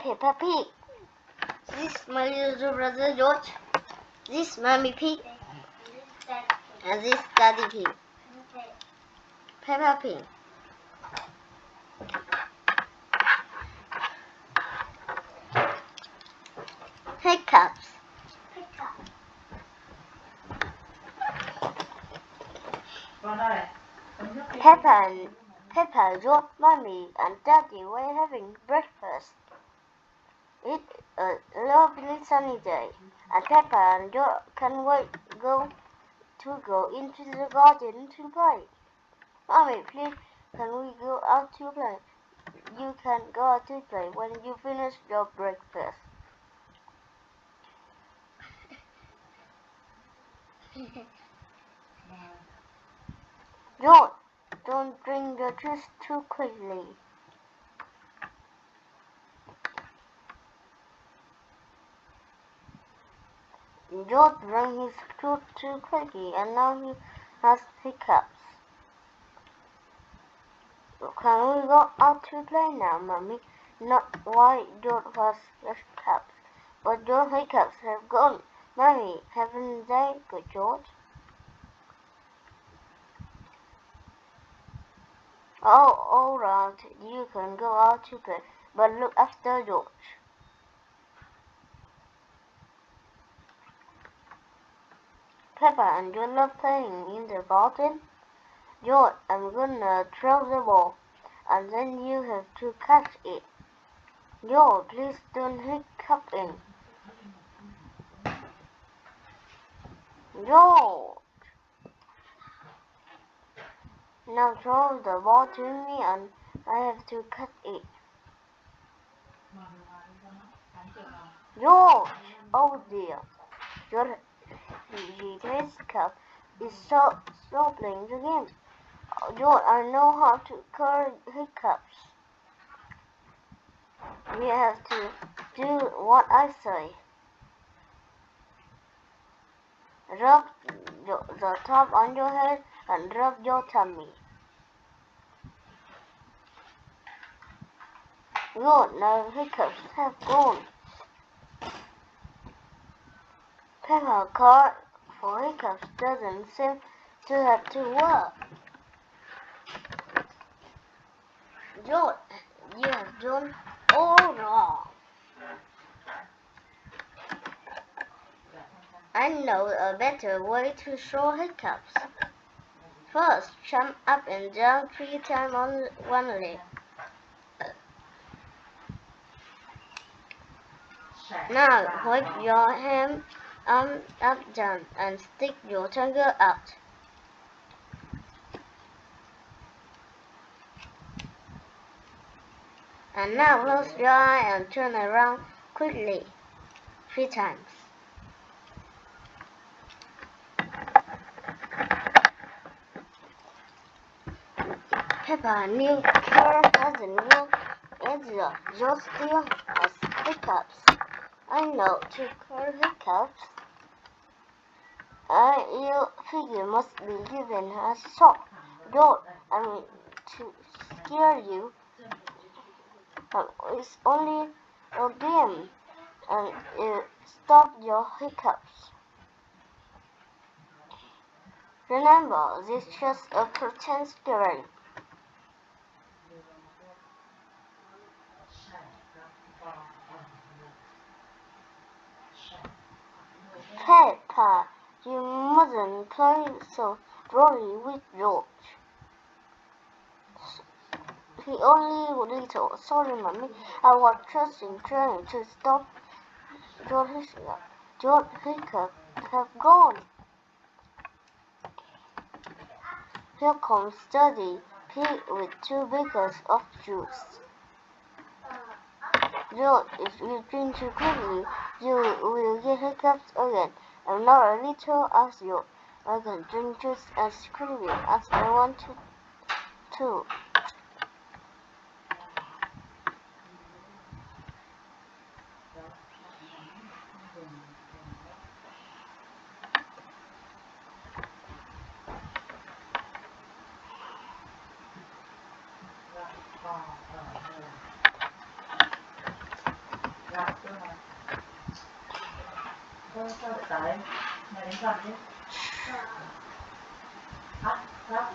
Peppa Pig. This is my little brother George. This is Mommy Pig. And this is Daddy Pig. Peppa Pig. Hiccups. Peppa, George, Mommy, and Daddy were having breakfast. It's a lovely sunny day, and Peppa and George can't wait to go into the garden to play. Mommy, please, can we go out to play? You can go out to play when you finish your breakfast. George, don't drink the juice too quickly. George drank his juice too quickly and now he has hiccups. Can we go out to play now, Mommy? Not why George has hiccups, but your hiccups have gone. Mommy, haven't they, good George? Oh, all right, you can go out to play, but look after George. Peppa and George love playing in the garden. George, I'm gonna throw the ball, and then you have to catch it. George, please don't hiccup in. George! Now throw the ball to me and I have to catch it. George! Oh dear. George, his cup is so playing the game. George, I know how to cure hiccups. You have to do what I say. Rub the top on your head and rub your tummy. Good, now hiccups have gone. Peppa card for hiccups doesn't seem to have to work. George, you have done all wrong. I know a better way to show hiccups. First, jump up and down 3 times on one leg. Now, hold your arm up down and stick your tongue out. And now close your eye and turn around quickly 3 times. Peppa new cure hasn't worked either. George still has hiccups. I know to cure hiccups. You figure must be given a shock. George, I mean to scare you. It's only a game, and it stopped your hiccups. Remember, this is just a pretend story. Peppa, you mustn't play so drolly with George. He only little. Sorry, Mommy. I was just trying to stop George's hiccup. George's hiccups have gone. Here comes Daddy Pig with 2 beakers of juice. George, if you drink too quickly, you will get hiccups again. I'm not a little as you. I can drink juice as quickly as I want to. sao lại tới mày đến gần chứ hả hả